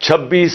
26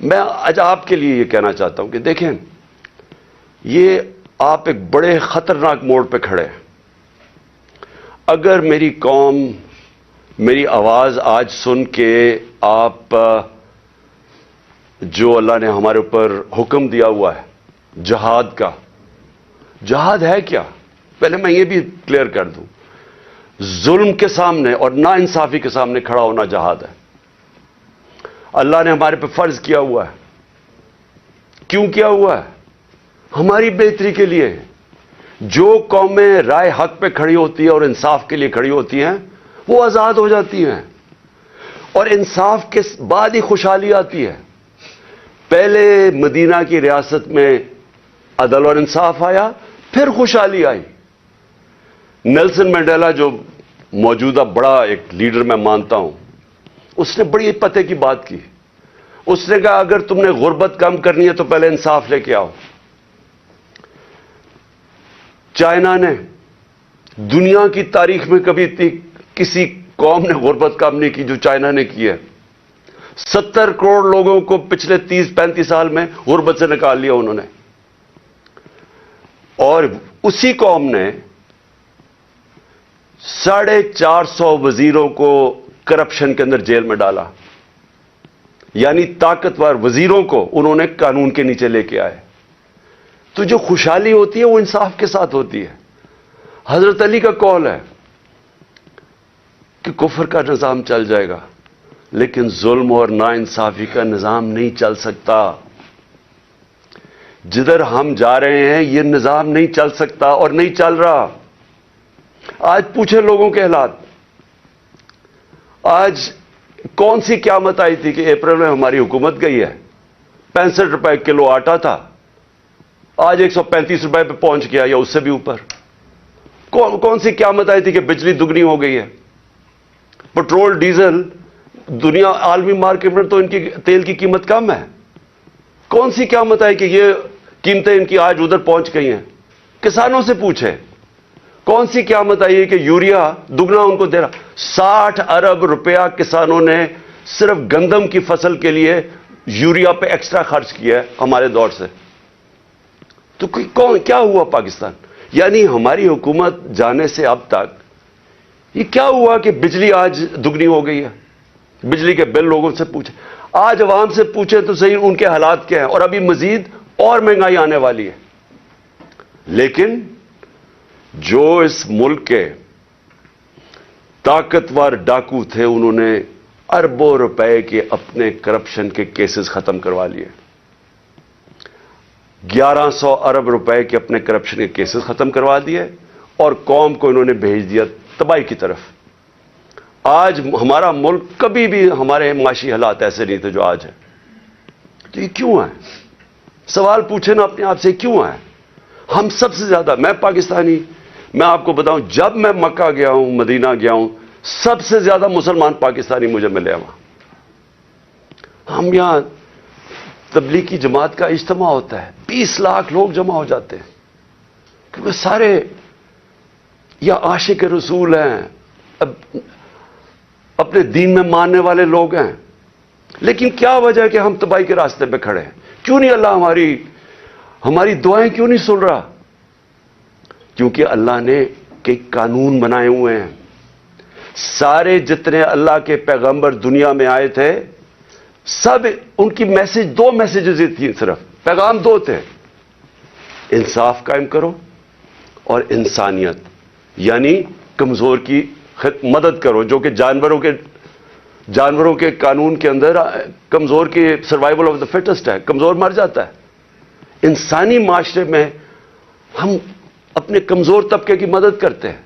میں آج آپ کے لیے یہ کہنا چاہتا ہوں کہ دیکھیں، یہ آپ ایک بڑے خطرناک موڑ پہ کھڑے ہیں۔ اگر میری قوم میری آواز آج سن کے آپ جو اللہ نے ہمارے اوپر حکم دیا ہوا ہے جہاد کا، جہاد ہے کیا؟ پہلے میں یہ بھی کلیئر کر دوں، ظلم کے سامنے اور نا انصافی کے سامنے کھڑا ہونا جہاد ہے۔ اللہ نے ہمارے پہ فرض کیا ہوا ہے۔ کیوں کیا ہوا ہے؟ ہماری بہتری کے لیے۔ جو قومیں رائے حق پہ کھڑی ہوتی ہیں اور انصاف کے لیے کھڑی ہوتی ہیں وہ آزاد ہو جاتی ہیں، اور انصاف کے بعد ہی خوشحالی آتی ہے۔ پہلے مدینہ کی ریاست میں عدل اور انصاف آیا، پھر خوشحالی آئی۔ نیلسن منڈیلا جو موجودہ بڑا ایک لیڈر میں مانتا ہوں، اس نے بڑی پتے کی بات کی۔ اس نے کہا اگر تم نے غربت کم کرنی ہے تو پہلے انصاف لے کے آؤ۔ چائنا نے دنیا کی تاریخ میں کبھی کسی قوم نے غربت کم نہیں کی جو چائنا نے کی ہے۔ 70 کروڑ لوگوں کو پچھلے 30-35 سال میں غربت سے نکال لیا انہوں نے، اور اسی قوم نے 450 وزیروں کو کرپشن کے اندر جیل میں ڈالا۔ یعنی طاقتور وزیروں کو انہوں نے قانون کے نیچے لے کے آئے۔ تو جو خوشحالی ہوتی ہے وہ انصاف کے ساتھ ہوتی ہے۔ حضرت علی کا قول ہے کہ کفر کا نظام چل جائے گا لیکن ظلم اور ناانصافی کا نظام نہیں چل سکتا۔ جدھر ہم جا رہے ہیں یہ نظام نہیں چل سکتا اور نہیں چل رہا۔ آج پوچھیں لوگوں کے حالات۔ آج کون سی قیامت آئی تھی کہ اپریل میں ہماری حکومت گئی ہے؟ 65 روپے کلو آٹا تھا، آج 135 روپے پہ پہنچ گیا یا اس سے بھی اوپر۔ کون سی قیامت آئی تھی کہ بجلی دگنی ہو گئی ہے؟ پٹرول ڈیزل دنیا عالمی مارکیٹ میں تو ان کی تیل کی قیمت کم ہے۔ کون سی قیامت آئی کہ یہ قیمتیں ان کی آج ادھر پہنچ گئی ہیں؟ کسانوں سے پوچھے کون سی قیامت آئی ہے کہ یوریا دگنا ان کو دے رہا۔ 60 ارب روپیہ کسانوں نے صرف گندم کی فصل کے لیے یوریا پہ ایکسٹرا خرچ کیا ہے ہمارے دور سے۔ تو کیا ہوا پاکستان؟ یعنی ہماری حکومت جانے سے اب تک یہ کیا ہوا کہ بجلی آج دگنی ہو گئی ہے؟ بجلی کے بل لوگوں سے پوچھیں، آج عوام سے پوچھیں تو صحیح ان کے حالات کیا ہیں، اور ابھی مزید اور مہنگائی آنے والی ہے۔ لیکن جو اس ملک کے طاقتور ڈاکو تھے انہوں نے اربوں روپے کے اپنے کرپشن کے کیسز ختم کروا لیے۔ 1100 ارب روپے کے اپنے کرپشن کے کیسز ختم کروا دیے اور قوم کو انہوں نے بھیج دیا تباہی کی طرف۔ آج ہمارا ملک، کبھی بھی ہمارے معاشی حالات ایسے نہیں تھے جو آج ہے۔ تو یہ کیوں ہے؟ سوال پوچھیں نا اپنے آپ سے، کیوں ہے؟ ہم سب سے زیادہ، میں پاکستانی، میں آپ کو بتاؤں جب میں مکہ گیا ہوں، مدینہ گیا ہوں، سب سے زیادہ مسلمان پاکستانی مجھے ملے وہاں۔ ہم یہاں تبلیغی جماعت کا اجتماع ہوتا ہے، 20 لاکھ لوگ جمع ہو جاتے ہیں، کیونکہ سارے یا عاشق رسول ہیں، اپنے دین میں ماننے والے لوگ ہیں۔ لیکن کیا وجہ ہے کہ ہم تباہی کے راستے پہ کھڑے ہیں؟ کیوں نہیں اللہ ہماری دعائیں کیوں نہیں سن رہا؟ کیونکہ اللہ نے کئی قانون بنائے ہوئے ہیں۔ سارے جتنے اللہ کے پیغمبر دنیا میں آئے تھے، سب ان کی دو میسیجز تھیں، صرف پیغام دو تھے: انصاف قائم کرو اور انسانیت، یعنی کمزور کی مدد کرو، جو کہ جانوروں کے قانون کے اندر کمزور کی سروائیول آف دا فٹسٹ ہے، کمزور مر جاتا ہے۔ انسانی معاشرے میں ہم اپنے کمزور طبقے کی مدد کرتے ہیں۔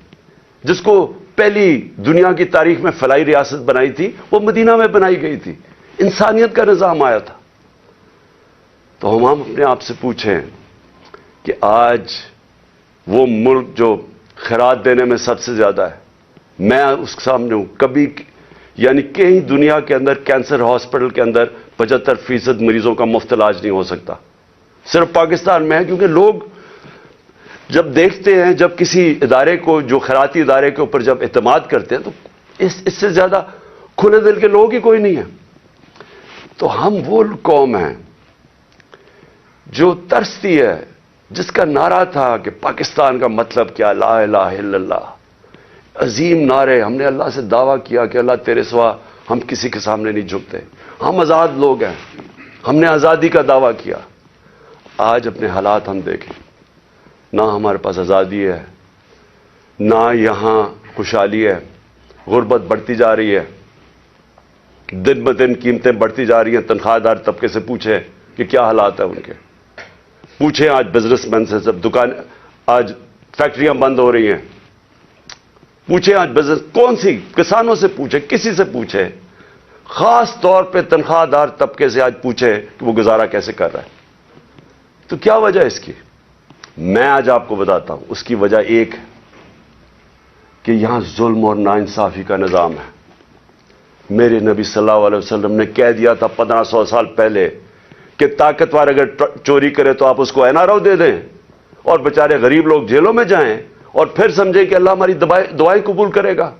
جس کو پہلی دنیا کی تاریخ میں فلاحی ریاست بنائی تھی وہ مدینہ میں بنائی گئی تھی، انسانیت کا نظام آیا تھا۔ تو ہم اپنے آپ سے پوچھیں کہ آج وہ ملک جو خیرات دینے میں سب سے زیادہ ہے، میں اس کے سامنے ہوں، کبھی یعنی کہیں دنیا کے اندر کینسر ہاسپٹل کے اندر 75% مریضوں کا مفت علاج نہیں ہو سکتا، صرف پاکستان میں ہے۔ کیونکہ لوگ جب دیکھتے ہیں، جب کسی ادارے کو، جو خیراتی ادارے کے اوپر جب اعتماد کرتے ہیں، تو اس سے زیادہ کھلے دل کے لوگ ہی کوئی نہیں ہے۔ تو ہم وہ قوم ہیں جو ترستی ہے، جس کا نعرہ تھا کہ پاکستان کا مطلب کیا، لا الہ الا اللہ، عظیم نعرے. ہم نے اللہ سے دعویٰ کیا کہ اللہ تیرے سوا ہم کسی کے سامنے نہیں جھکتے، ہم آزاد لوگ ہیں، ہم نے آزادی کا دعویٰ کیا. آج اپنے حالات ہم دیکھیں، نہ ہمارے پاس آزادی ہے، نہ یہاں خوشحالی ہے، غربت بڑھتی جا رہی ہے، دن بدن قیمتیں بڑھتی جا رہی ہیں. تنخواہ دار طبقے سے پوچھیں کہ کیا حالات ہیں ان کے، پوچھیں آج بزنس مین سے، سب دکان، آج فیکٹریاں بند ہو رہی ہیں، پوچھیں آج بزنس، کون سی، کسانوں سے پوچھیں، کسی سے پوچھیں، خاص طور پہ تنخواہ دار طبقے سے آج پوچھیں کہ وہ گزارا کیسے کر رہا ہے. تو کیا وجہ ہے اس کی؟ میں آج آپ کو بتاتا ہوں. اس کی وجہ ایک ہے کہ یہاں ظلم اور ناانصافی کا نظام ہے. میرے نبی صلی اللہ علیہ وسلم نے کہہ دیا تھا 1500 سال پہلے کہ طاقتور اگر چوری کرے تو آپ اس کو این آر او دے دیں اور بیچارے غریب لوگ جیلوں میں جائیں اور پھر سمجھیں کہ اللہ ہماری دعائیں قبول کرے گا.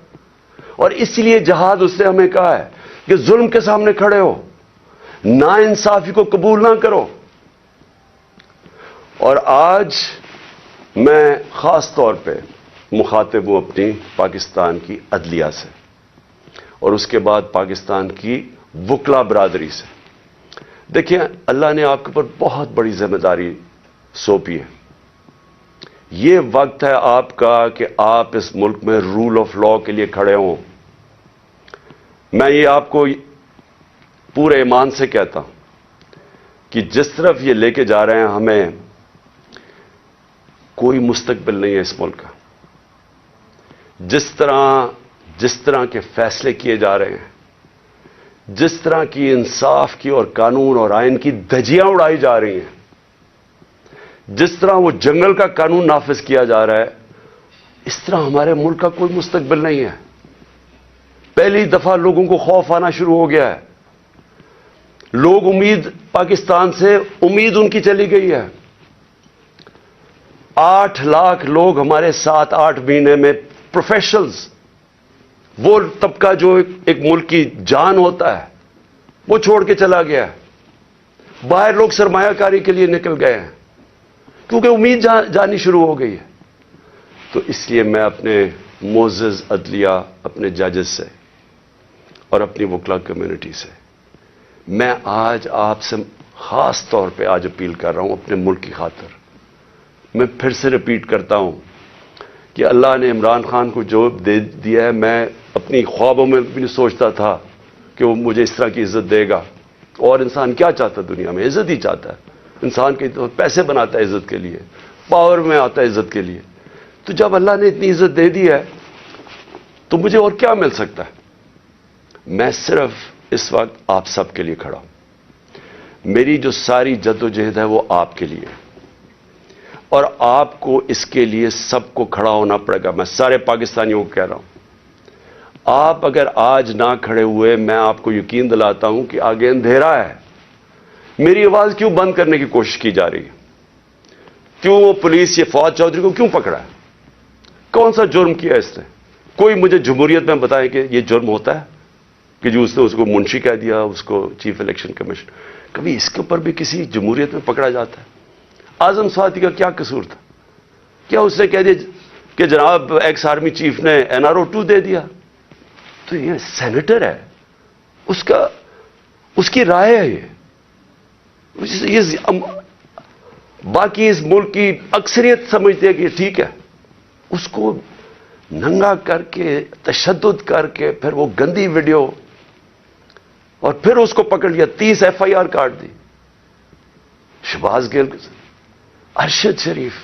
اور اس لیے جہاد اس نے ہمیں کہا ہے کہ ظلم کے سامنے کھڑے ہو، ناانصافی کو قبول نہ کرو. اور آج میں خاص طور پہ مخاطب ہوں اپنی پاکستان کی عدلیہ سے اور اس کے بعد پاکستان کی وکلا برادری سے. دیکھیں، اللہ نے آپ کے اوپر بہت بڑی ذمہ داری سونپی ہے. یہ وقت ہے آپ کا کہ آپ اس ملک میں رول آف لا کے لیے کھڑے ہوں. میں یہ آپ کو پورے ایمان سے کہتا ہوں کہ جس طرف یہ لے کے جا رہے ہیں ہمیں، کوئی مستقبل نہیں ہے اس ملک کا. جس طرح کے فیصلے کیے جا رہے ہیں، جس طرح کی انصاف کی اور قانون اور آئین کی دھجیاں اڑائی جا رہی ہیں، جس طرح وہ جنگل کا قانون نافذ کیا جا رہا ہے، اس طرح ہمارے ملک کا کوئی مستقبل نہیں ہے. پہلی دفعہ لوگوں کو خوف آنا شروع ہو گیا ہے. لوگ پاکستان سے امید ان کی چلی گئی ہے. 8 لاکھ لوگ ہمارے 7-8 مہینے میں پروفیشنلز، وہ طبقہ جو ایک ملک کی جان ہوتا ہے، وہ چھوڑ کے چلا گیا ہے. باہر لوگ سرمایہ کاری کے لیے نکل گئے ہیں کیونکہ امید جانی شروع ہو گئی ہے. تو اس لیے میں اپنے معزز عدلیہ، اپنے ججز سے اور اپنی وکلا کمیونٹی سے، میں آج آپ سے خاص طور پہ آج اپیل کر رہا ہوں اپنے ملک کی خاطر. میں پھر سے ریپیٹ کرتا ہوں کہ اللہ نے عمران خان کو جو دے دیا ہے، میں اپنی خوابوں میں بھی نہیں سوچتا تھا کہ وہ مجھے اس طرح کی عزت دے گا. اور انسان کیا چاہتا ہے دنیا میں؟ عزت ہی چاہتا ہے. انسان کے تو پیسے بناتا ہے عزت کے لیے، پاور میں آتا ہے عزت کے لیے. تو جب اللہ نے اتنی عزت دے دی ہے تو مجھے اور کیا مل سکتا ہے؟ میں صرف اس وقت آپ سب کے لیے کھڑا ہوں. میری جو ساری جد و جہد ہے وہ آپ کے لیے، اور آپ کو اس کے لیے سب کو کھڑا ہونا پڑے گا. میں سارے پاکستانیوں کو کہہ رہا ہوں، آپ اگر آج نہ کھڑے ہوئے، میں آپ کو یقین دلاتا ہوں کہ آگے اندھیرا ہے. میری آواز کیوں بند کرنے کی کوشش کی جا رہی ہے؟ کیوں وہ پولیس یہ فواد چودھری کو کیوں پکڑا ہے؟ کون سا جرم کیا اس نے؟ کوئی مجھے جمہوریت میں بتائے کہ یہ جرم ہوتا ہے کہ جو اس نے اس کو منشی کہہ دیا، اس کو چیف الیکشن کمیشن. کبھی اس کے اوپر بھی کسی جمہوریت میں پکڑا جاتا ہے؟ اعظم سواتی کا کیا قصور تھا؟ کیا اس نے کہہ دیا کہ جناب ایکس آرمی چیف نے NRO 2 دے دیا؟ تو یہ سینیٹر ہے، اس کی رائے ہے. یہ باقی اس ملک کی اکثریت سمجھتے ہیں کہ ٹھیک ہے. اس کو ننگا کر کے، تشدد کر کے، پھر وہ گندی ویڈیو، اور پھر اس کو پکڑ لیا، 30 FIR کاٹ دی. شہباز گل، ارشد شریف،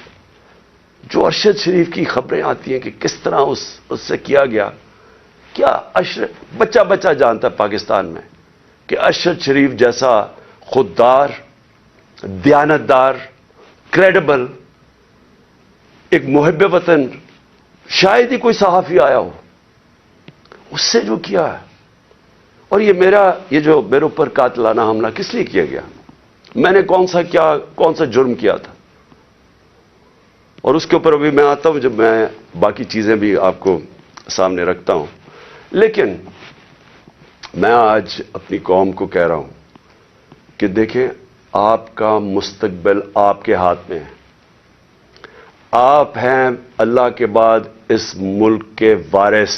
جو ارشد شریف کی خبریں آتی ہیں کہ کس طرح اس سے کیا گیا. کیا بچہ جانتا ہے پاکستان میں کہ ارشد شریف جیسا خوددار، دیانتدار، کریڈیبل، ایک محب وطن شاید ہی کوئی صحافی آیا ہو. اس سے جو کیا ہے، اور یہ جو میرے اوپر قاتلانہ حملہ کس لیے کیا گیا؟ میں نے کون سا جرم کیا تھا؟ اور اس کے اوپر ابھی میں آتا ہوں جب میں باقی چیزیں بھی آپ کو سامنے رکھتا ہوں. لیکن میں آج اپنی قوم کو کہہ رہا ہوں کہ دیکھیں آپ کا مستقبل آپ کے ہاتھ میں ہے. آپ ہیں اللہ کے بعد اس ملک کے وارث.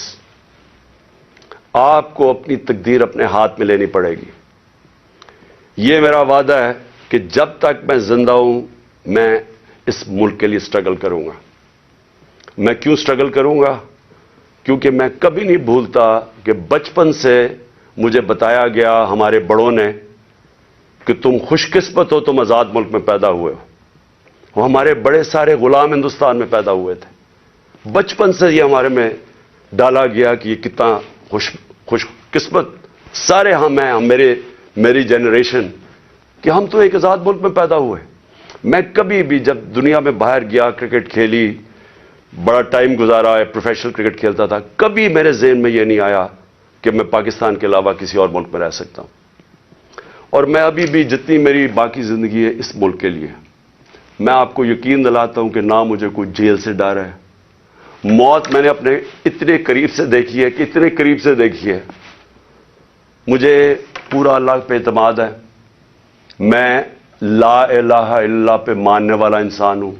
آپ کو اپنی تقدیر اپنے ہاتھ میں لینی پڑے گی. یہ میرا وعدہ ہے کہ جب تک میں زندہ ہوں میں اس ملک کے لیے سٹرگل کروں گا. میں کیوں سٹرگل کروں گا؟ کیونکہ میں کبھی نہیں بھولتا کہ بچپن سے مجھے بتایا گیا ہمارے بڑوں نے کہ تم خوش قسمت ہو، تم آزاد ملک میں پیدا ہوئے ہو. وہ ہمارے بڑے سارے غلام ہندوستان میں پیدا ہوئے تھے. بچپن سے یہ ہمارے میں ڈالا گیا کہ یہ کتنا خوش قسمت سارے ہم ہیں، میری جنریشن، کہ ہم تو ایک آزاد ملک میں پیدا ہوئے. میں کبھی بھی جب دنیا میں باہر گیا، کرکٹ کھیلی، بڑا ٹائم گزارا ہے، پروفیشنل کرکٹ کھیلتا تھا، کبھی میرے ذہن میں یہ نہیں آیا کہ میں پاکستان کے علاوہ کسی اور ملک میں رہ سکتا ہوں. اور میں ابھی بھی جتنی میری باقی زندگی ہے اس ملک کے لیے، میں آپ کو یقین دلاتا ہوں کہ نہ مجھے کوئی جیل سے ڈر ہے. موت میں نے اپنے اتنے قریب سے دیکھی ہے کہ اتنے قریب سے دیکھی ہے. مجھے پورا اللہ پہ اعتماد ہے. میں لا الہ الا اللہ پہ ماننے والا انسان ہوں.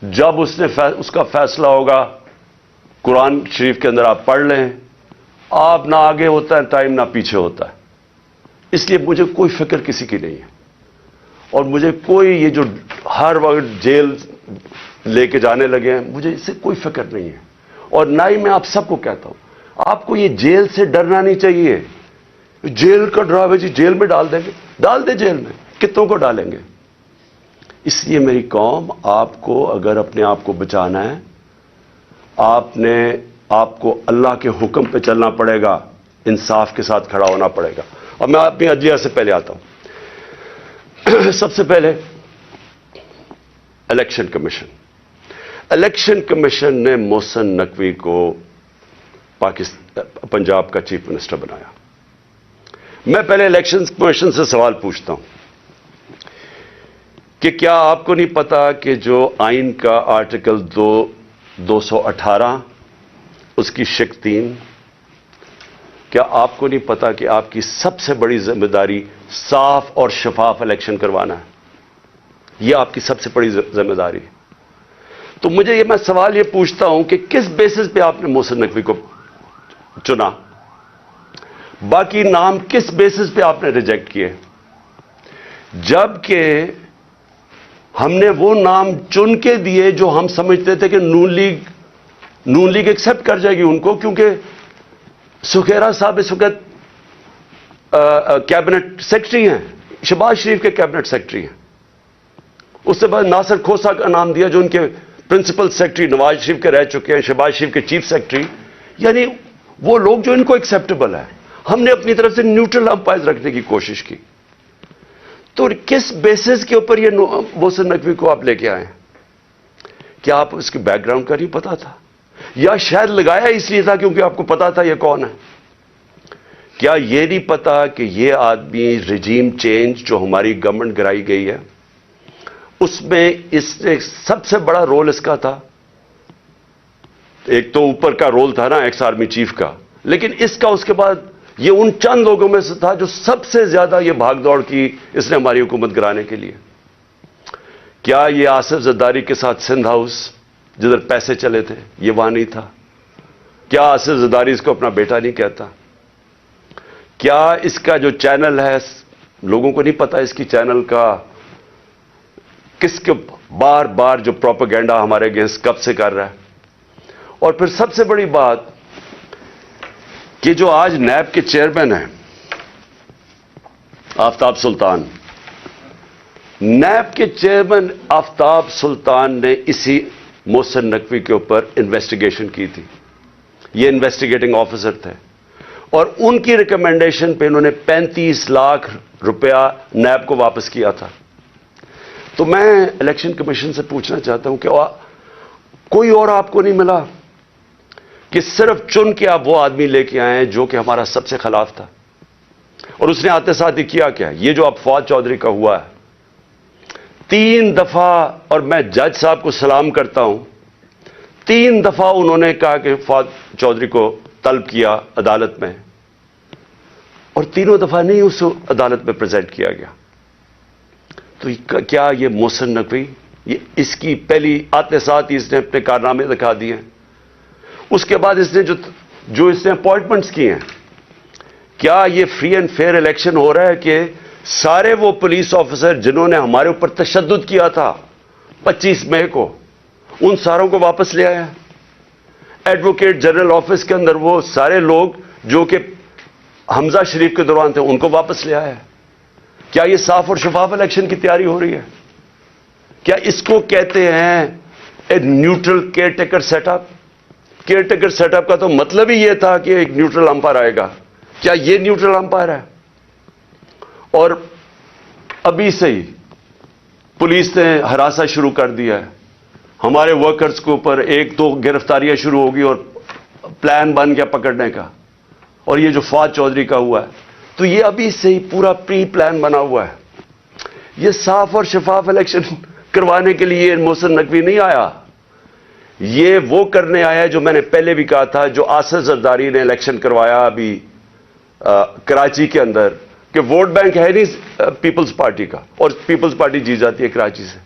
جب اس کا فیصلہ ہوگا، قرآن شریف کے اندر آپ پڑھ لیں، آپ نہ آگے ہوتا ہے ٹائم نہ پیچھے ہوتا ہے. اس لیے مجھے کوئی فکر کسی کی نہیں ہے. اور مجھے کوئی یہ جو ہر وقت جیل لے کے جانے لگے ہیں، مجھے اس سے کوئی فکر نہیں ہے. اور نہ ہی میں آپ سب کو کہتا ہوں آپ کو یہ جیل سے ڈرنا نہیں چاہیے. جیل کا ڈراوے جی جیل میں ڈال دیں گے، ڈال دیں جیل میں، کتنوں کو ڈالیں گے. اس لیے میری قوم، آپ کو اگر اپنے آپ کو بچانا ہے، آپ کو اللہ کے حکم پہ چلنا پڑے گا، انصاف کے ساتھ کھڑا ہونا پڑے گا. اور میں اپنی عدلیہ سے پہلے آتا ہوں. سب سے پہلے الیکشن کمیشن. الیکشن کمیشن نے محسن نقوی کو پنجاب کا چیف منسٹر بنایا. میں پہلے الیکشن کمیشن سے سوال پوچھتا ہوں کہ کیا آپ کو نہیں پتا کہ جو آئین کا آرٹیکل 218 اس کی شق 3، کیا آپ کو نہیں پتا کہ آپ کی سب سے بڑی ذمہ داری صاف اور شفاف الیکشن کروانا ہے؟ یہ آپ کی سب سے بڑی ذمہ داری ہے. تو مجھے میں سوال یہ پوچھتا ہوں کہ کس بیسس پہ آپ نے محسن نقوی کو چنا؟ باقی نام کس بیسس پہ آپ نے ریجیکٹ کیے؟ جبکہ ہم نے وہ نام چن کے دیے جو ہم سمجھتے تھے کہ نون لیگ ایکسپٹ کر جائے گی ان کو، کیونکہ سکھیرا صاحب اس وقت کیبنٹ سیکرٹری ہیں، شہباز شریف کے کیبنٹ سیکرٹری ہیں. اس سے بعد ناصر کھوسا کا نام دیا جو ان کے پرنسپل سیکرٹری نواز شریف کے رہ چکے ہیں، شہباز شریف کے چیف سیکرٹری. یعنی وہ لوگ جو ان کو ایکسیپٹیبل ہے. ہم نے اپنی طرف سے نیوٹرل امپائر رکھنے کی کوشش کی. تو کس بیسس کے اوپر یہ محسن نقوی کو آپ لے کے آئے؟ کیا آپ اس کے بیک گراؤنڈ کا نہیں پتا تھا؟ یا شاید لگایا اس لیے تھا کیونکہ آپ کو پتا تھا یہ کون ہے؟ کیا یہ نہیں پتا کہ یہ آدمی رجیم چینج جو ہماری گورنمنٹ گرائی گئی ہے اس میں اس نے سب سے بڑا رول اس کا تھا؟ ایک تو اوپر کا رول تھا نا ایکس آرمی چیف کا، لیکن اس کا اس کے بعد یہ ان چند لوگوں میں سے تھا جو سب سے زیادہ یہ بھاگ دوڑ کی اس نے ہماری حکومت گرانے کے لیے. کیا یہ آصف زرداری کے ساتھ سندھ ہاؤس جدھر پیسے چلے تھے یہ وہاں نہیں تھا؟ کیا آصف زرداری اس کو اپنا بیٹا نہیں کہتا؟ کیا اس کا جو چینل ہے لوگوں کو نہیں پتا اس کی چینل کا کس کے بار بار جو پروپیگنڈا ہمارے اگینسٹ کب سے کر رہا ہے؟ اور پھر سب سے بڑی بات کہ جو آج نیب کے چیئرمین ہیں آفتاب سلطان، نیب کے چیئرمین آفتاب سلطان نے اسی محسن نقوی کے اوپر انویسٹیگیشن کی تھی. یہ انویسٹیگیٹنگ آفیسر تھے اور ان کی ریکمنڈیشن پہ انہوں نے 35 لاکھ روپیہ نیب کو واپس کیا تھا. تو میں الیکشن کمیشن سے پوچھنا چاہتا ہوں کہ کوئی اور آپ کو نہیں ملا کہ صرف چن کے آپ وہ آدمی لے کے آئے ہیں جو کہ ہمارا سب سے خلاف تھا؟ اور اس نے آتے ساتھ ہی کیا کیا؟ یہ جو اب فواد چودھری کا ہوا ہے 3 دفعہ، اور میں جج صاحب کو سلام کرتا ہوں، 3 دفعہ انہوں نے کہا کہ فواد چودھری کو طلب کیا عدالت میں، اور تینوں دفعہ نہیں اس عدالت میں پریزنٹ کیا گیا. تو کیا یہ محسن نقوی اس کی پہلی آتے ساتھ ہی اس نے اپنے کارنامے دکھا دیے ہیں. اس کے بعد اس نے جو اس نے اپوائنٹمنٹس کی ہیں, کیا یہ فری اینڈ فیئر الیکشن ہو رہا ہے کہ سارے وہ پولیس آفیسر جنہوں نے ہمارے اوپر تشدد کیا تھا 25 مئی کو, ان ساروں کو واپس لے آیا؟ ایڈوکیٹ جنرل آفس کے اندر وہ سارے لوگ جو کہ حمزہ شریف کے دوران تھے ان کو واپس لے آیا؟ کیا یہ صاف اور شفاف الیکشن کی تیاری ہو رہی ہے؟ کیا اس کو کہتے ہیں a neutral caretaker setup? Caretaker setup کا تو مطلب ہی یہ تھا کہ ایک نیوٹرل امپائر آئے گا. کیا یہ نیوٹرل امپائر ہے؟ اور ابھی سے ہی پولیس نے ہراساں شروع کر دیا ہے ہمارے ورکرز کے اوپر. 1-2 گرفتاریاں شروع ہوگی اور پلان بن گیا پکڑنے کا. اور یہ جو فواد چودھری کا ہوا ہے, تو یہ ابھی سے ہی پورا پری پلان بنا ہوا ہے. یہ صاف اور شفاف الیکشن کروانے کے لیے محسن نقوی نہیں آیا, یہ وہ کرنے آیا جو میں نے پہلے بھی کہا تھا, جو آصف زرداری نے الیکشن کروایا ابھی کراچی کے اندر, کہ ووٹ بینک ہے نہیں پیپلز پارٹی کا اور پیپلز پارٹی جیت جاتی ہے کراچی سے.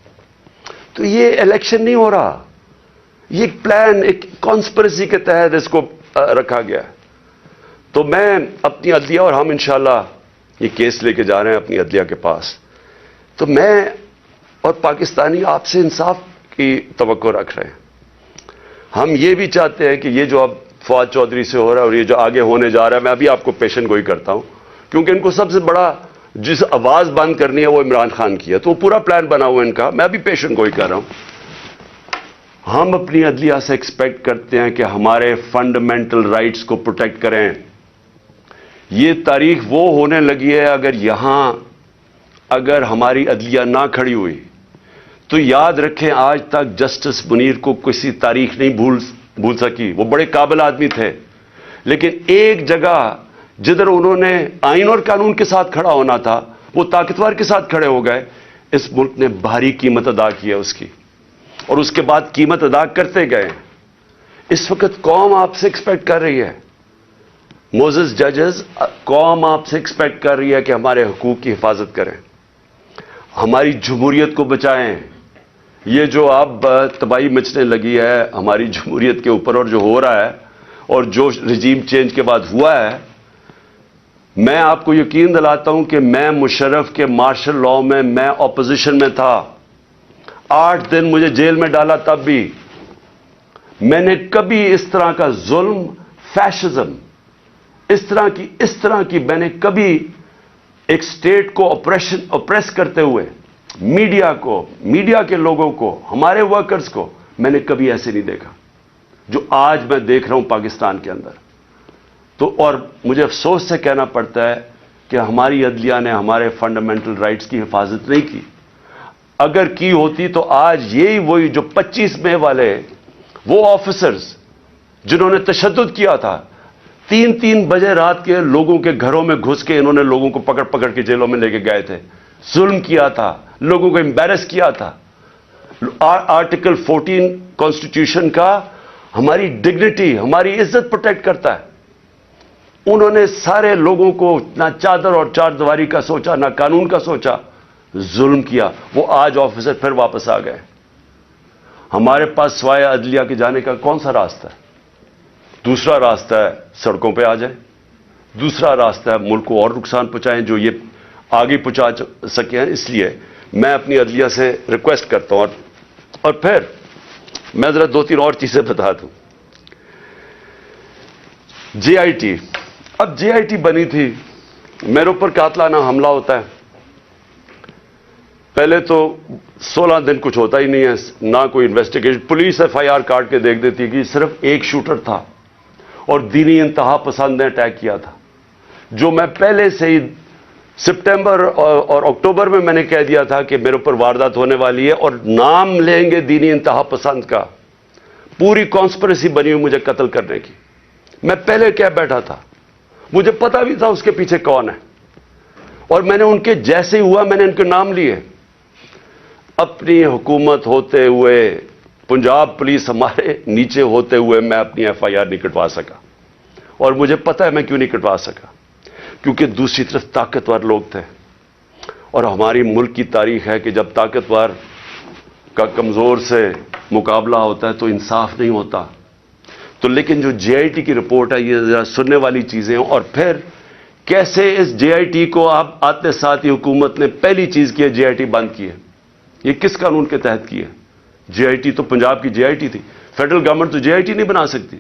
تو یہ الیکشن نہیں ہو رہا, یہ ایک پلان, ایک کانسپریسی کے تحت اس کو رکھا گیا ہے. تو میں اپنی عدلیہ, اور ہم انشاءاللہ یہ کیس لے کے جا رہے ہیں اپنی عدلیہ کے پاس, تو میں اور پاکستانی آپ سے انصاف کی توقع رکھ رہے ہیں. ہم یہ بھی چاہتے ہیں کہ یہ جو اب فواد چودھری سے ہو رہا ہے اور یہ جو آگے ہونے جا رہا ہے, میں ابھی آپ کو پیشن گوئی کرتا ہوں, کیونکہ ان کو سب سے بڑا جس آواز بند کرنی ہے وہ عمران خان کی ہے, تو وہ پورا پلان بنا ہوا ہے ان کا. میں ابھی پیشن گوئی کر رہا ہوں. ہم اپنی عدلیہ سے ایکسپیکٹ کرتے ہیں کہ ہمارے فنڈامنٹل رائٹس کو پروٹیکٹ کریں. یہ تاریخ وہ ہونے لگی ہے, اگر ہماری عدلیہ نہ کھڑی ہوئی تو یاد رکھیں آج تک جسٹس منیر کو کسی تاریخ نہیں بھول سکی. وہ بڑے قابل آدمی تھے, لیکن ایک جگہ جدھر انہوں نے آئین اور قانون کے ساتھ کھڑا ہونا تھا وہ طاقتور کے ساتھ کھڑے ہو گئے. اس ملک نے بھاری قیمت ادا کی ہے اس کی, اور اس کے بعد قیمت ادا کرتے گئے. اس وقت قوم آپ سے ایکسپیکٹ کر رہی ہے, موزز ججز, قوم آپ سے ایکسپیکٹ کر رہی ہے کہ ہمارے حقوق کی حفاظت کریں, ہماری جمہوریت کو بچائیں. یہ جو اب تباہی مچنے لگی ہے ہماری جمہوریت کے اوپر, اور جو ہو رہا ہے اور جو رجیم چینج کے بعد ہوا ہے, میں آپ کو یقین دلاتا ہوں کہ میں مشرف کے مارشل لاء میں اپوزیشن میں تھا. 8 دن مجھے جیل میں ڈالا, تب بھی میں نے کبھی اس طرح کا ظلم, فیشزم, اس طرح کی میں نے کبھی ایک سٹیٹ کو اپریس کرتے ہوئے میڈیا کو, میڈیا کے لوگوں کو, ہمارے ورکرز کو, میں نے کبھی ایسے نہیں دیکھا جو آج میں دیکھ رہا ہوں پاکستان کے اندر. تو اور مجھے افسوس سے کہنا پڑتا ہے کہ ہماری عدلیہ نے ہمارے فنڈامنٹل رائٹس کی حفاظت نہیں کی. اگر کی ہوتی تو آج یہی وہی جو 25 مئی والے وہ آفیسرز جنہوں نے تشدد کیا تھا, 3 بجے رات کے لوگوں کے گھروں میں گھس کے انہوں نے لوگوں کو پکڑ کے جیلوں میں لے کے گئے تھے, ظلم کیا تھا, لوگوں کو امبیرس کیا تھا. آرٹیکل 14 کانسٹیٹیوشن کا ہماری ڈگنیٹی, ہماری عزت پروٹیکٹ کرتا ہے. انہوں نے سارے لوگوں کو نہ چادر اور چار دیواری کا سوچا, نہ قانون کا سوچا, ظلم کیا. وہ آج آفیسر پھر واپس آ گئے. ہمارے پاس سوائے عدلیہ کے جانے کا کون سا راستہ ہے؟ دوسرا راستہ ہے سڑکوں پہ آ جائیں, دوسرا راستہ ہے ملک کو اور نقصان پہنچائیں جو یہ آگے پہنچا سکے ہیں. اس لیے میں اپنی عدلیہ سے ریکویسٹ کرتا ہوں. اور پھر میں ذرا 2-3 اور چیزیں بتا دوں. جے آئی ٹی, اب جے آئی ٹی بنی تھی, میرے اوپر قاتلانہ حملہ ہوتا ہے. پہلے تو 16 دن کچھ ہوتا ہی نہیں ہے, نہ کوئی انویسٹیگیشن. پولیس FIR کاٹ کے دیکھ دیتی کہ صرف ایک شوٹر تھا اور دینی انتہا پسند نے اٹیک کیا تھا, جو میں پہلے سے ہی سپٹمبر اور اکتوبر میں نے کہہ دیا تھا کہ میرے اوپر واردات ہونے والی ہے اور نام لیں گے دینی انتہا پسند کا. پوری کانسپریسی بنی ہوئی مجھے قتل کرنے کی. میں پہلے کہہ بیٹھا تھا, مجھے پتا بھی تھا اس کے پیچھے کون ہے, اور میں نے ان کے جیسے ہوا میں نے ان کے نام لیے. اپنی حکومت ہوتے ہوئے, پنجاب پولیس ہمارے نیچے ہوتے ہوئے میں اپنی FIR نہیں کٹوا سکا. اور مجھے پتا ہے میں کیوں نہیں کٹوا سکا, کیونکہ دوسری طرف طاقتور لوگ تھے. اور ہماری ملک کی تاریخ ہے کہ جب طاقتور کا کمزور سے مقابلہ ہوتا ہے تو انصاف نہیں ہوتا. تو لیکن جو جے آئی ٹی کی رپورٹ ہے یہ ذرا سننے والی چیزیں ہیں. اور پھر کیسے اس جے آئی ٹی کو آپ آتے ساتھ ہی حکومت نے پہلی چیز کی ہے جے آئی ٹی بند کی ہے. یہ کس قانون کے تحت کی ہے؟ جے آئی ٹی تو پنجاب کی جے آئی ٹی تھی. فیڈرل گورنمنٹ تو جے آئی ٹی نہیں بنا سکتی.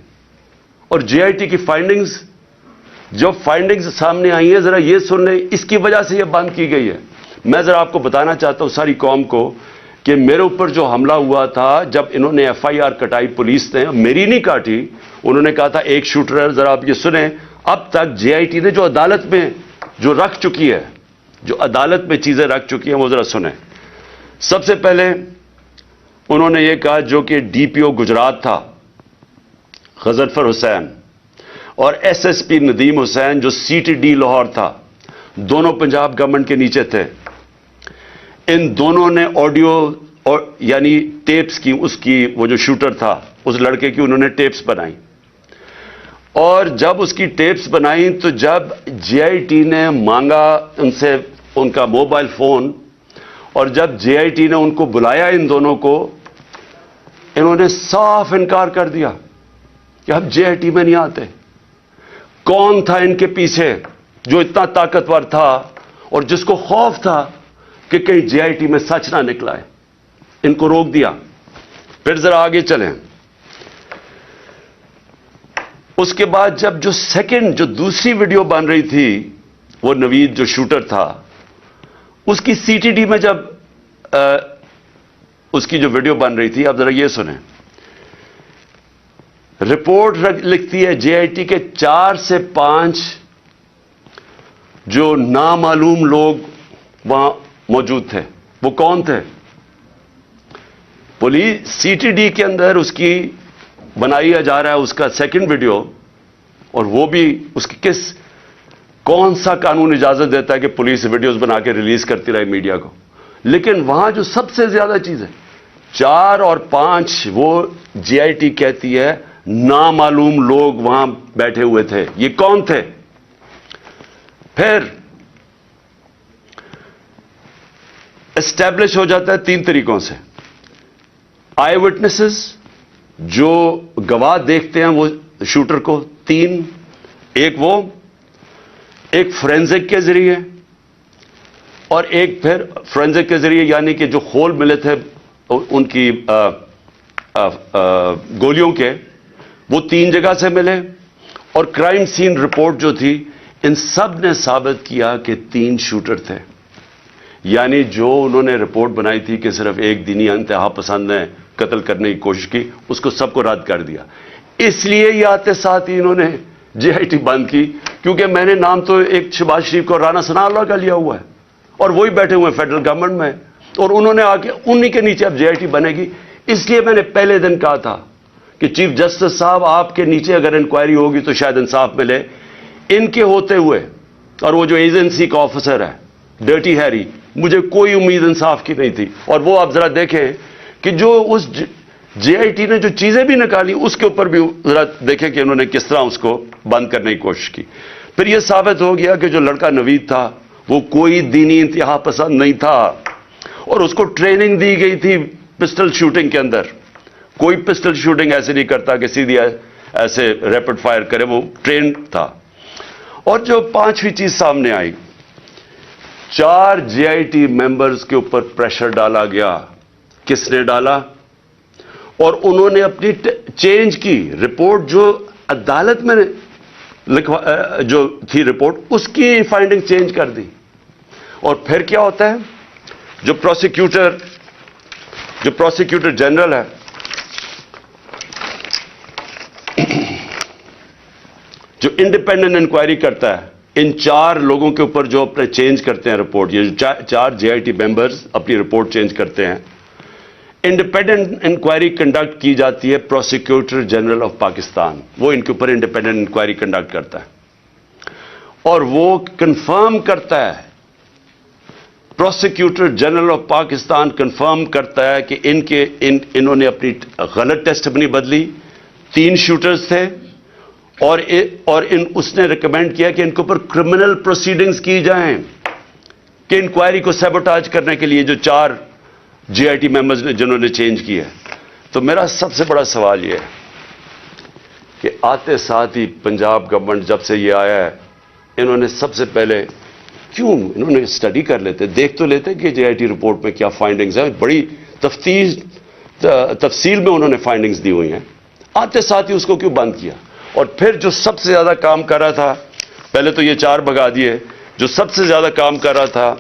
اور جے آئی ٹی کی فائنڈنگز جو فائنڈنگز سامنے آئی ہیں ذرا یہ سن لیں, اس کی وجہ سے یہ بند کی گئی ہے. میں ذرا آپ کو بتانا چاہتا ہوں ساری قوم کو کہ میرے اوپر جو حملہ ہوا تھا جب انہوں نے ایف آئی آر کٹائی پولیس نے, میری نہیں کاٹی, انہوں نے کہا تھا ایک شوٹر ہے. ذرا آپ یہ سنیں, اب تک جے آئی ٹی نے جو عدالت میں جو رکھ چکی ہے, جو عدالت میں چیزیں رکھ چکی ہیں وہ ذرا سنیں. سب سے پہلے انہوں نے یہ کہا جو کہ ڈی پی او گجرات تھا غضنفر حسین اور ایس ایس پی ندیم حسین جو سی ٹی ڈی لاہور تھا, دونوں پنجاب گورنمنٹ کے نیچے تھے. ان دونوں نے آڈیو یعنی ٹیپس کی, اس کی وہ جو شوٹر تھا اس لڑکے کی انہوں نے ٹیپس بنائی. اور جب اس کی ٹیپس بنائی تو جب جے آئی ٹی نے مانگا ان سے ان کا موبائل فون, اور جب جے آئی ٹی نے ان کو بلایا ان دونوں کو, انہوں نے صاف انکار کر دیا کہ ہم جے آئی ٹی میں نہیں آتے. کون تھا ان کے پیچھے جو اتنا طاقتور تھا اور جس کو خوف تھا کہ کہیں جے آئی ٹی میں سچ نہ نکلا ہے؟ ان کو روک دیا. پھر ذرا آگے چلیں. اس کے بعد جب جو سیکنڈ جو دوسری ویڈیو بن رہی تھی, وہ نوید جو شوٹر تھا اس کی سی ٹی ڈی میں جب اس کی جو ویڈیو بن رہی تھی, اب ذرا یہ سنیں. رپورٹ لکھتی ہے جے آئی ٹی کے 4 سے 5 جو نامعلوم لوگ وہاں موجود تھے. وہ کون تھے؟ پولیس سی ٹی ڈی کے اندر اس کی بنایا جا رہا ہے اس کا سیکنڈ ویڈیو, اور وہ بھی اس کی کون سا قانون اجازت دیتا ہے کہ پولیس ویڈیوز بنا کے ریلیز کرتی رہے میڈیا کو؟ لیکن وہاں جو سب سے زیادہ چیز ہے 4 اور 5 وہ جے آئی ٹی کہتی ہے نامعلوم لوگ وہاں بیٹھے ہوئے تھے. یہ کون تھے؟ پھر اسٹیبلش ہو جاتا ہے 3 طریقوں سے. آئی وٹنسز جو گواہ دیکھتے ہیں وہ شوٹر کو 3, ایک فورینزک کے ذریعے, اور ایک پھر فورینزک کے ذریعے یعنی کہ جو خول ملے تھے ان کی گولیوں کے, وہ 3 جگہ سے ملے. اور کرائم سین رپورٹ جو تھی, ان سب نے ثابت کیا کہ 3 شوٹر تھے. یعنی جو انہوں نے رپورٹ بنائی تھی کہ صرف ایک دینی انتہا پسند نے قتل کرنے کی کوشش کی, اس کو سب کو رد کر دیا. اس لیے یہ آتے ساتھ ہی انہوں نے جے آئی ٹی بند کی, کیونکہ میں نے نام تو ایک شہباز شریف کو رانا ثناء اللہ کا لیا ہوا ہے, اور وہی بیٹھے ہوئے ہیں فیڈرل گورنمنٹ میں, اور انہوں نے آ کے انہی کے نیچے اب جے آئی ٹی بنے گی. اس لیے میں نے پہلے دن کہا تھا کہ چیف جسٹس صاحب آپ کے نیچے اگر انکوائری ہوگی تو شاید انصاف ملے. ان کے ہوتے ہوئے, اور وہ جو ایجنسی کا آفیسر ہے ڈرٹی ہیری, مجھے کوئی امید انصاف کی نہیں تھی. اور وہ آپ ذرا دیکھیں کہ جو اس جے آئی ٹی نے جو چیزیں بھی نکالی اس کے اوپر بھی ذرا دیکھیں کہ انہوں نے کس طرح اس کو بند کرنے کی کوشش کی. پھر یہ ثابت ہو گیا کہ جو لڑکا نوید تھا وہ کوئی دینی انتہا پسند نہیں تھا, اور اس کو ٹریننگ دی گئی تھی پسٹل شوٹنگ کے اندر. کوئی پسٹل شوٹنگ ایسے نہیں کرتا کہ سیدھی ایسے ریپڈ فائر کرے, وہ ٹرینڈ تھا. اور جو 5ویں چیز سامنے آئی, 4 جے آئی ٹی ممبرز کے اوپر پریشر ڈالا گیا. کس نے ڈالا؟ اور انہوں نے اپنی چینج کی رپورٹ, جو عدالت میں جو تھی رپورٹ اس کی فائنڈنگ چینج کر دی. اور پھر کیا ہوتا ہے, جو پروسیکیوٹر جنرل ہے, جو انڈیپینڈنٹ انکوائری کرتا ہے, ان 4 لوگوں کے اوپر جو اپنے چینج کرتے ہیں رپورٹ, یہ 4 جے آئی ٹی ممبرز اپنی رپورٹ چینج کرتے ہیں. انڈیپینڈنٹ انکوائری کنڈکٹ کی جاتی ہے پروسیکیوٹر جنرل آف پاکستان, وہ ان کے اوپر انڈیپینڈنٹ انکوائری کنڈکٹ کرتا ہے, اور وہ کنفرم کرتا ہے, prosecutor general of Pakistan confirm کرتا ہے کہ انہوں نے اپنی غلط ٹیسٹ اپنی بدلی. 3 شوٹرز تھے, اور اس نے ریکمینڈ کیا کہ ان کے اوپر کرمنل پروسیڈنگز کی جائیں. کہ انکوائری کو سیبوٹاج کرنے کے لیے جو 4 جے آئی ٹی ممبرز نے جنہوں نے چینج کیا ہے. تو میرا سب سے بڑا سوال یہ ہے کہ آتے ساتھ ہی پنجاب گورنمنٹ جب سے یہ آیا ہے, انہوں نے سب سے پہلے کیوں انہوں نے اسٹڈی کر لیتے, دیکھ تو لیتے کہ جے آئی ٹی رپورٹ میں کیا فائنڈنگز ہیں, بڑی تفصیل میں انہوں نے فائنڈنگز دی ہوئی ہیں. آتے ساتھ ہی اس کو کیوں بند کیا؟ اور پھر جو سب سے زیادہ کام کر رہا تھا, پہلے تو یہ 4 بھگا دیے, جو سب سے زیادہ کام کر رہا تھا,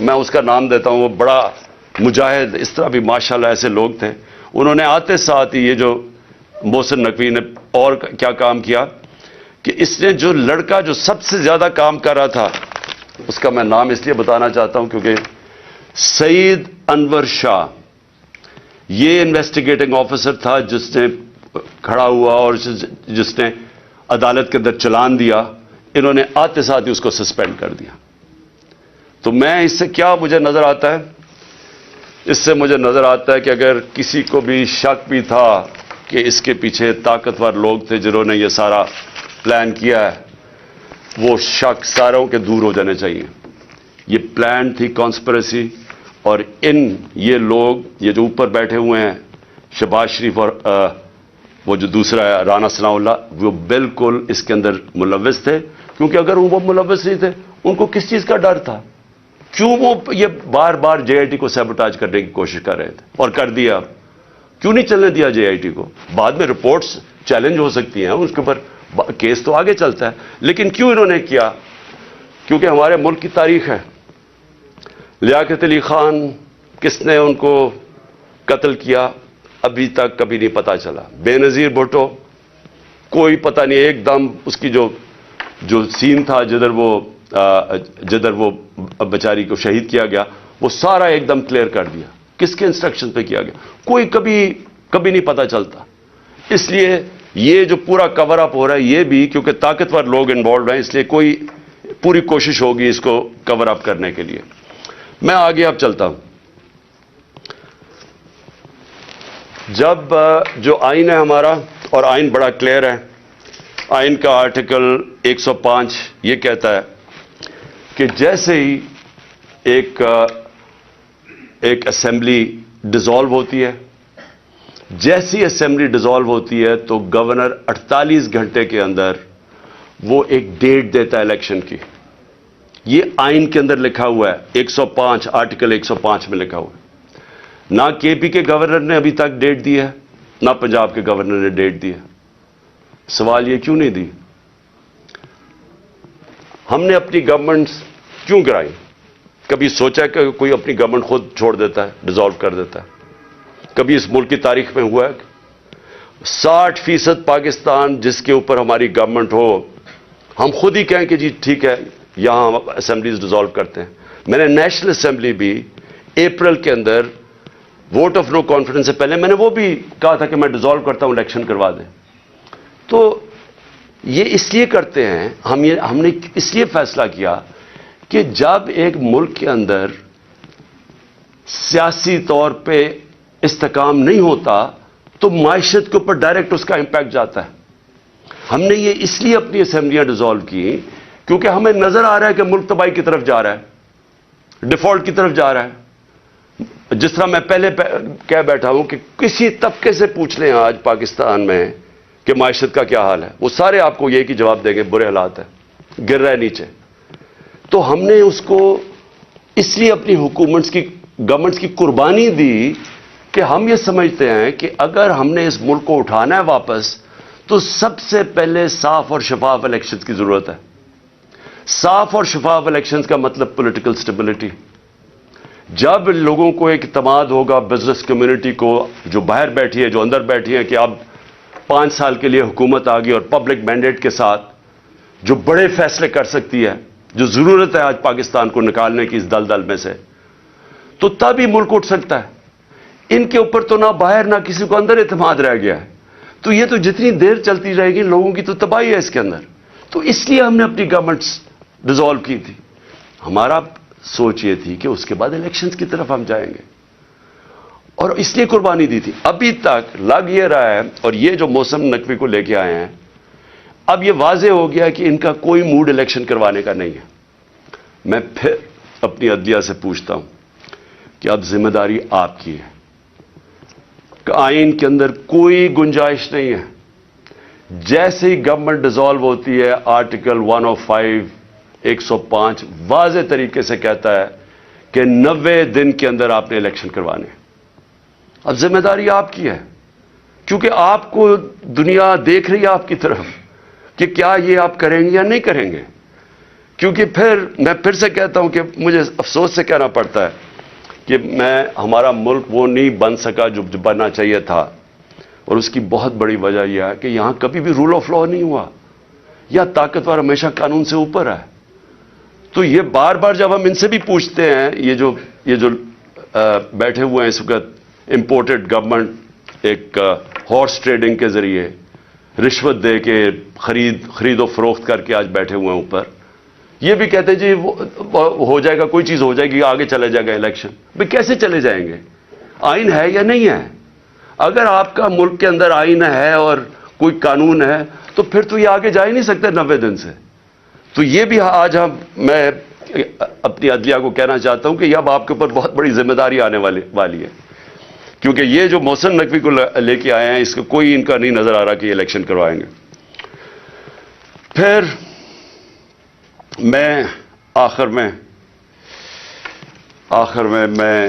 میں اس کا نام دیتا ہوں, وہ بڑا مجاہد, اس طرح بھی ماشاءاللہ ایسے لوگ تھے, انہوں نے آتے ساتھ ہی یہ جو محسن نقوی نے اور کیا کام کیا کہ اس نے جو لڑکا جو سب سے زیادہ کام کر رہا تھا, اس کا میں نام اس لیے بتانا چاہتا ہوں کیونکہ سعید انور شاہ, یہ انویسٹیگیٹنگ آفیسر تھا جس نے کھڑا ہوا اور جس نے عدالت کے اندر چلان دیا, انہوں نے آتے ساتھ ہی اس کو سسپینڈ کر دیا. تو میں اس سے کیا مجھے نظر آتا ہے, اس سے مجھے نظر آتا ہے کہ اگر کسی کو بھی شک بھی تھا کہ اس کے پیچھے طاقتور لوگ تھے جنہوں نے یہ سارا پلان کیا ہے, وہ شک ساروں کے دور ہو جانے چاہیے. یہ پلان تھی کانسپریسی, اور یہ لوگ یہ جو اوپر بیٹھے ہوئے ہیں شہباز شریف اور وہ جو دوسرا ہے رانا ثناء اللہ, وہ بالکل اس کے اندر ملوث تھے. کیونکہ اگر وہ ملوث نہیں تھے, ان کو کس چیز کا ڈر تھا؟ کیوں وہ یہ بار بار جے آئی ٹی کو سیبوٹاج کرنے کی کوشش کر رہے تھے, اور کر دیا. کیوں نہیں چلنے دیا جے آئی ٹی کو؟ بعد میں رپورٹس چیلنج ہو سکتی ہیں, اس کے اوپر کیس تو آگے چلتا ہے, لیکن کیوں انہوں نے کیا؟ کیونکہ ہمارے ملک کی تاریخ ہے. لیاقت علی خان کس نے ان کو قتل کیا ابھی تک کبھی نہیں پتا چلا. بے نظیر بھٹو کوئی پتہ نہیں, ایک دم اس کی جو سین تھا جدھر وہ بیچاری کو شہید کیا گیا, وہ سارا ایک دم کلیئر کر دیا. کس کے انسٹرکشن پہ کیا گیا کوئی کبھی نہیں پتا چلتا. اس لیے یہ جو پورا کور اپ ہو رہا ہے یہ بھی کیونکہ طاقتور لوگ انوالوڈ ہیں, اس لیے کوئی پوری کوشش ہوگی اس کو کور اپ کرنے کے لیے. میں آگے اب چلتا ہوں. جب جو آئین ہے ہمارا, اور آئین بڑا کلیئر ہے, آئین کا آرٹیکل 105 یہ کہتا ہے کہ جیسے ہی ایک اسمبلی ڈیزالو ہوتی ہے, جیسی اسمبلی ڈیزالو ہوتی ہے تو گورنر 48 گھنٹے کے اندر وہ ایک ڈیٹ دیتا ہے الیکشن کی. یہ آئین کے اندر لکھا ہوا ہے, 105 آرٹیکل 105 میں لکھا ہوا ہے. نہ کے پی کے گورنر نے ابھی تک ڈیٹ دی ہے, نہ پنجاب کے گورنر نے ڈیٹ دی ہے. سوال یہ کیوں نہیں دی؟ ہم نے اپنی گورنمنٹ کیوں گرائی؟ کبھی سوچا کہ کوئی اپنی گورنمنٹ خود چھوڑ دیتا ہے, ڈیزالو کر دیتا ہے؟ کبھی اس ملک کی تاریخ میں ہوا ہے 60% پاکستان جس کے اوپر ہماری گورنمنٹ ہو, ہم خود ہی کہیں کہ جی ٹھیک ہے یہاں ہم اسمبلیز ڈیزالو کرتے ہیں. میں نے نیشنل اسمبلی بھی اپریل کے اندر ووٹ آف نو کانفیڈنس سے پہلے میں نے وہ بھی کہا تھا کہ میں ڈیزالو کرتا ہوں, الیکشن کروا دیں. تو یہ اس لیے کرتے ہیں, ہم نے اس لیے فیصلہ کیا کہ جب ایک ملک کے اندر سیاسی طور پہ استحکام نہیں ہوتا تو معیشت کے اوپر ڈائریکٹ اس کا امپیکٹ جاتا ہے. ہم نے یہ اس لیے اپنی اسمبلیاں ڈیزالو کی کیونکہ ہمیں نظر آ رہا ہے کہ ملک تباہی کی طرف جا رہا ہے, ڈیفالٹ کی طرف جا رہا ہے. جس طرح میں پہلے کہہ بیٹھا ہوں کہ کسی طبقے سے پوچھ لیں آج پاکستان میں کہ معیشت کا کیا حال ہے, وہ سارے آپ کو یہی جواب دیں گے برے حالات ہیں, گر رہا ہے نیچے. تو ہم نے اس کو اس لیے اپنی گورنمنٹس کی قربانی دی کہ ہم یہ سمجھتے ہیں کہ اگر ہم نے اس ملک کو اٹھانا ہے واپس تو سب سے پہلے صاف اور شفاف الیکشنز کی ضرورت ہے. صاف اور شفاف الیکشنز کا مطلب پولیٹیکل سٹیبلٹی. جب لوگوں کو ایک اعتماد ہوگا, بزنس کمیونٹی کو جو باہر بیٹھی ہے جو اندر بیٹھی ہے کہ اب 5 سال کے لیے حکومت آ گئی اور پبلک مینڈیٹ کے ساتھ جو بڑے فیصلے کر سکتی ہے, جو ضرورت ہے آج پاکستان کو نکالنے کی اس دلدل میں سے, تو تب ہی ملک اٹھ سکتا ہے. ان کے اوپر تو نہ باہر نہ کسی کو اندر اعتماد رہ گیا ہے. تو یہ تو جتنی دیر چلتی رہے گی لوگوں کی تو تباہی ہے اس کے اندر. تو اس لیے ہم نے اپنی گورنمنٹس ڈیزالو کی تھی. ہمارا سوچ یہ تھی کہ اس کے بعد الیکشنز کی طرف ہم جائیں گے, اور اس لیے قربانی دی تھی. ابھی تک لگ یہ رہا ہے, اور یہ جو محسن نقوی کو لے کے آئے ہیں, اب یہ واضح ہو گیا کہ ان کا کوئی موڈ الیکشن کروانے کا نہیں ہے. میں پھر اپنی عدلیہ سے پوچھتا ہوں کہ اب ذمہ داری آپ کی ہے کہ آئین کے اندر کوئی گنجائش نہیں ہے. جیسے ہی گورنمنٹ ڈیزالو ہوتی ہے آرٹیکل 105 105 واضح طریقے سے کہتا ہے کہ 90 دن کے اندر آپ نے الیکشن کروانے. اب ذمہ داری آپ کی ہے کیونکہ آپ کو دنیا دیکھ رہی ہے آپ کی طرف کہ کیا یہ آپ کریں گے یا نہیں کریں گے. کیونکہ میں پھر سے کہتا ہوں کہ مجھے افسوس سے کہنا پڑتا ہے کہ ہمارا ملک وہ نہیں بن سکا جو بننا چاہیے تھا. اور اس کی بہت بڑی وجہ یہ ہے کہ یہاں کبھی بھی رول آف لا نہیں ہوا یا طاقتور ہمیشہ قانون سے اوپر ہے. تو یہ بار بار جب ہم ان سے بھی پوچھتے ہیں یہ جو بیٹھے ہوئے ہیں اس وقت امپورٹڈ گورنمنٹ ایک ہارس ٹریڈنگ کے ذریعے رشوت دے کے خرید و فروخت کر کے آج بیٹھے ہوئے ہیں اوپر, یہ بھی کہتے ہیں جی ہو جائے گا, کوئی چیز ہو جائے گی, آگے چلے جائے گا الیکشن. بھئی کیسے چلے جائیں گے؟ آئین ہے یا نہیں ہے؟ اگر آپ کا ملک کے اندر آئین ہے اور کوئی قانون ہے تو پھر تو یہ آگے جا ہی نہیں سکتے 90 دن سے. تو یہ بھی آج میں اپنی عدلیہ کو کہنا چاہتا ہوں کہ اب آپ کے اوپر بہت بڑی ذمہ داری آنے والی ہے, کیونکہ یہ جو محسن نقوی کو لے کے آئے ہیں اس کا کوئی ان کا نہیں نظر آ رہا کہ یہ الیکشن کروائیں گے. پھر میں آخر میں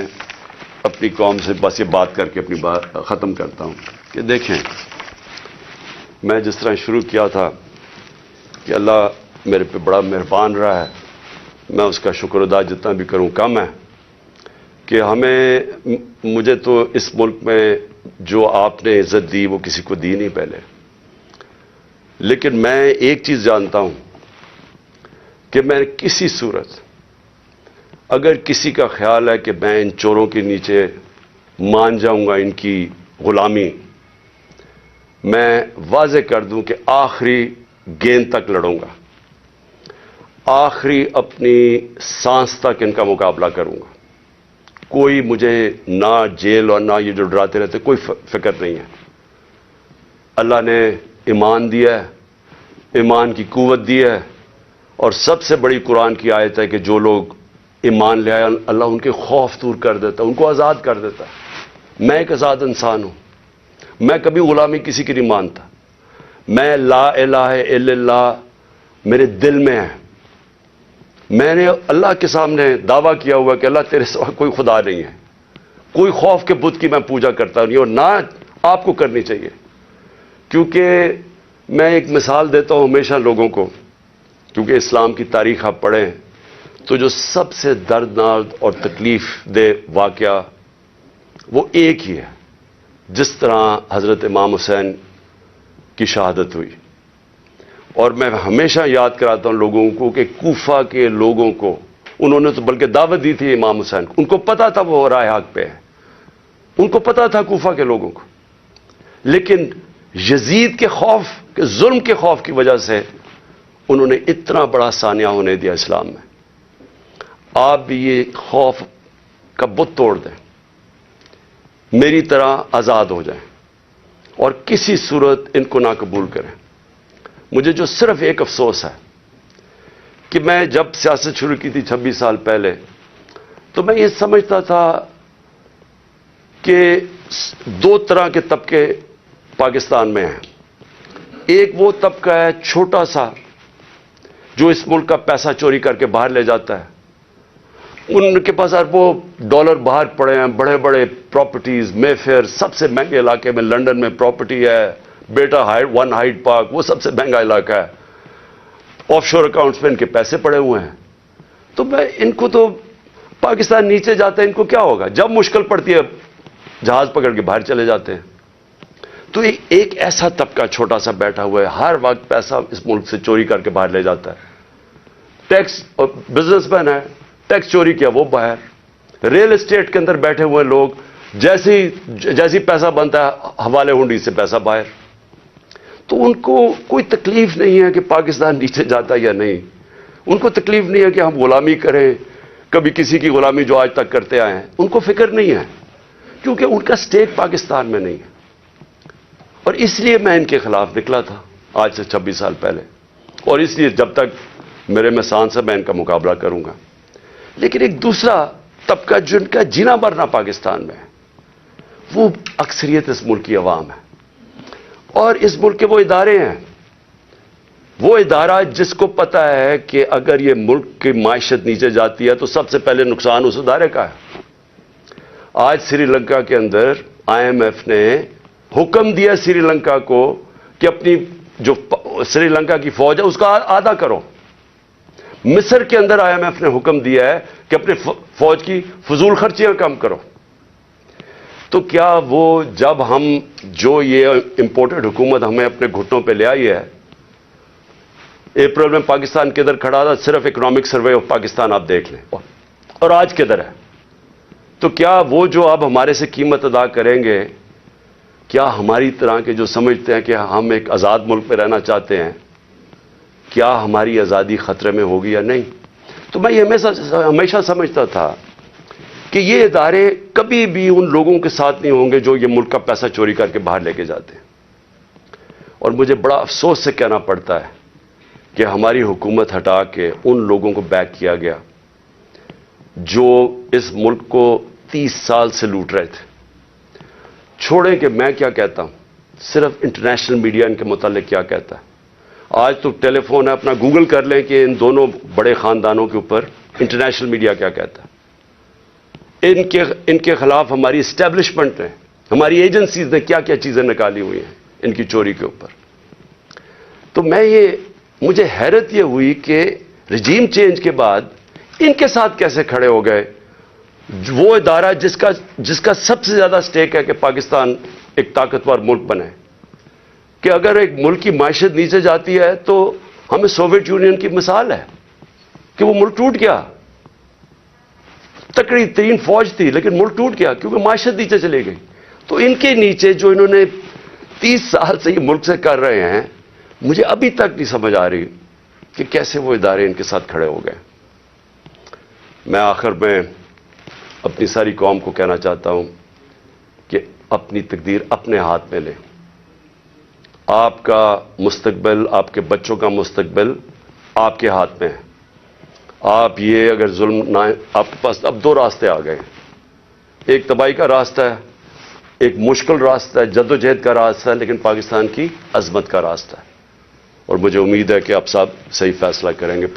اپنی قوم سے بس یہ بات کر کے اپنی بات ختم کرتا ہوں کہ دیکھیں, میں جس طرح شروع کیا تھا کہ اللہ میرے پہ بڑا مہربان رہا ہے, میں اس کا شکر ادا جتنا بھی کروں کم ہے کہ مجھے تو اس ملک میں جو آپ نے عزت دی وہ کسی کو دی نہیں پہلے. لیکن میں ایک چیز جانتا ہوں کہ میں کسی صورت اگر کسی کا خیال ہے کہ میں ان چوروں کے نیچے مان جاؤں گا ان کی غلامی, میں واضح کر دوں کہ آخری گیند تک لڑوں گا, آخری اپنی سانس تک ان کا مقابلہ کروں گا. کوئی مجھے نہ جیل اور نہ یہ جو ڈراتے رہتے کوئی فکر نہیں ہے. اللہ نے ایمان دیا ہے, ایمان کی قوت دی ہے, اور سب سے بڑی قرآن کی آیت ہے کہ جو لوگ ایمان لے آئے اللہ ان کے خوف دور کر دیتا ہے, ان کو آزاد کر دیتا ہے. میں ایک آزاد انسان ہوں, میں کبھی غلامی کسی کی نہیں مانتا. میں لا الہ الا اللہ میرے دل میں ہے. میں نے اللہ کے سامنے دعویٰ کیا ہوا کہ اللہ تیرے سوا کوئی خدا نہیں ہے, کوئی خوف کے بت کی میں پوجا کرتا نہیں, اور نہ آپ کو کرنی چاہیے. کیونکہ میں ایک مثال دیتا ہوں ہمیشہ لوگوں کو, کیونکہ اسلام کی تاریخ آپ پڑھیں تو جو سب سے دردناک اور تکلیف دہ واقعہ وہ ایک ہی ہے, جس طرح حضرت امام حسین کی شہادت ہوئی. اور میں ہمیشہ یاد کراتا ہوں لوگوں کو کہ کوفہ کے لوگوں کو انہوں نے تو بلکہ دعوت دی تھی امام حسین کو, ان کو پتا تھا وہ راہ حق پہ ہے, ان کو پتا تھا کوفہ کے لوگوں کو, لیکن یزید کے خوف کے ظلم کے خوف کی وجہ سے انہوں نے اتنا بڑا سانیہ ہونے دیا اسلام میں. آپ بھی یہ خوف کا بت توڑ دیں, میری طرح آزاد ہو جائیں اور کسی صورت ان کو نہ قبول کریں. مجھے جو صرف ایک افسوس ہے کہ میں جب سیاست شروع کی تھی 26 سال پہلے تو میں یہ سمجھتا تھا کہ دو طرح کے طبقے پاکستان میں ہیں. ایک وہ طبقہ ہے چھوٹا سا جو اس ملک کا پیسہ چوری کر کے باہر لے جاتا ہے, ان کے پاس اربوں ڈالر باہر پڑے ہیں, بڑے بڑے پراپرٹیز, مے فیئر سب سے مہنگے علاقے میں لنڈن میں پراپرٹی ہے, بیٹا ون ہائیڈ پارک وہ سب سے مہنگا علاقہ ہے, آف شور اکاؤنٹس میں ان کے پیسے پڑے ہوئے ہیں. تو میں ان کو تو پاکستان نیچے جاتا ہے ان کو کیا ہوگا, جب مشکل پڑتی ہے جہاز پکڑ کے باہر چلے جاتے ہیں. تو ایک ایسا طبقہ چھوٹا سا بیٹھا ہوا ہے, ہر وقت پیسہ اس ملک سے چوری کر کے باہر لے جاتا ہے. ٹیکس اور بزنس مین ہے, ٹیکس چوری کیا وہ باہر. ریل اسٹیٹ کے اندر بیٹھے ہوئے لوگ جیسی پیسہ بنتا ہے حوالے ہنڈی سے پیسہ باہر. تو ان کو کوئی تکلیف نہیں ہے کہ پاکستان نیچے جاتا یا نہیں, ان کو تکلیف نہیں ہے کہ ہم غلامی کریں, کبھی کسی کی غلامی جو آج تک کرتے آئے ہیں ان کو فکر نہیں ہے, کیونکہ ان کا سٹیک پاکستان میں نہیں ہے. اور اس لیے میں ان کے خلاف نکلا تھا آج سے 26 سال پہلے, اور اس لیے جب تک میرے میں سانس ہے میں ان کا مقابلہ کروں گا. لیکن ایک دوسرا طبقہ جن کا جینا مرنا پاکستان میں ہے، وہ اکثریت اس ملک کی عوام ہے، اور اس ملک کے وہ ادارے ہیں، وہ ادارہ جس کو پتا ہے کہ اگر یہ ملک کی معیشت نیچے جاتی ہے تو سب سے پہلے نقصان اس ادارے کا ہے۔ آج سری لنکا کے اندر IMF نے حکم دیا سری لنکا کو کہ اپنی جو سری لنکا کی فوج ہے اس کا آدھا کرو۔ مصر کے اندر IMF نے حکم دیا ہے کہ اپنے فوج کی فضول خرچیاں کم کرو۔ تو کیا وہ جب ہم جو یہ امپورٹڈ حکومت ہمیں اپنے گھٹنوں پہ لے آئی ہے، اپریل میں پاکستان کدھر کھڑا تھا، صرف اکنامک سروے آف پاکستان آپ دیکھ لیں، اور آج کدھر ہے؟ تو کیا وہ جو اب ہمارے سے قیمت ادا کریں گے، کیا ہماری طرح کے جو سمجھتے ہیں کہ ہم ایک آزاد ملک میں رہنا چاہتے ہیں، کیا ہماری آزادی خطرے میں ہوگی یا نہیں؟ تو میں یہ ہمیشہ سمجھتا تھا کہ یہ ادارے کبھی بھی ان لوگوں کے ساتھ نہیں ہوں گے جو یہ ملک کا پیسہ چوری کر کے باہر لے کے جاتے ہیں۔ اور مجھے بڑا افسوس سے کہنا پڑتا ہے کہ ہماری حکومت ہٹا کے ان لوگوں کو بیک کیا گیا جو اس ملک کو 30 سال سے لوٹ رہے تھے۔ چھوڑیں کہ میں کیا کہتا ہوں، صرف انٹرنیشنل میڈیا ان کے متعلق کیا کہتا ہے۔ آج تو ٹیلی فون ہے، اپنا گوگل کر لیں کہ ان دونوں بڑے خاندانوں کے اوپر انٹرنیشنل میڈیا کیا کہتا ہے۔ ان کے خلاف ہماری اسٹیبلشمنٹ نے، ہماری ایجنسیز نے کیا کیا چیزیں نکالی ہوئی ہیں ان کی چوری کے اوپر۔ تو مجھے حیرت یہ ہوئی کہ رجیم چینج کے بعد ان کے ساتھ کیسے کھڑے ہو گئے، وہ ادارہ جس کا سب سے زیادہ سٹیک ہے کہ پاکستان ایک طاقتور ملک بنے، کہ اگر ایک ملک کی معیشت نیچے جاتی ہے تو ہمیں سوویت یونین کی مثال ہے کہ وہ ملک ٹوٹ گیا، تکڑی ترین فوج تھی لیکن ملک ٹوٹ گیا کیونکہ معیشت نیچے چلی گئی۔ تو ان کے نیچے جو انہوں نے 30 سال سے یہ ملک سے کر رہے ہیں، مجھے ابھی تک نہیں سمجھ آ رہی کہ کیسے وہ ادارے ان کے ساتھ کھڑے ہو گئے۔ میں آخر میں اپنی ساری قوم کو کہنا چاہتا ہوں کہ اپنی تقدیر اپنے ہاتھ میں لیں۔ آپ کا مستقبل، آپ کے بچوں کا مستقبل آپ کے ہاتھ میں ہے۔ آپ یہ اگر ظلم نہ، آپ کے پاس اب 2 راستے آ گئے، ایک تباہی کا راستہ ہے، ایک مشکل راستہ ہے، جدوجہد کا راستہ ہے، لیکن پاکستان کی عظمت کا راستہ ہے، اور مجھے امید ہے کہ آپ صاحب صحیح فیصلہ کریں گے۔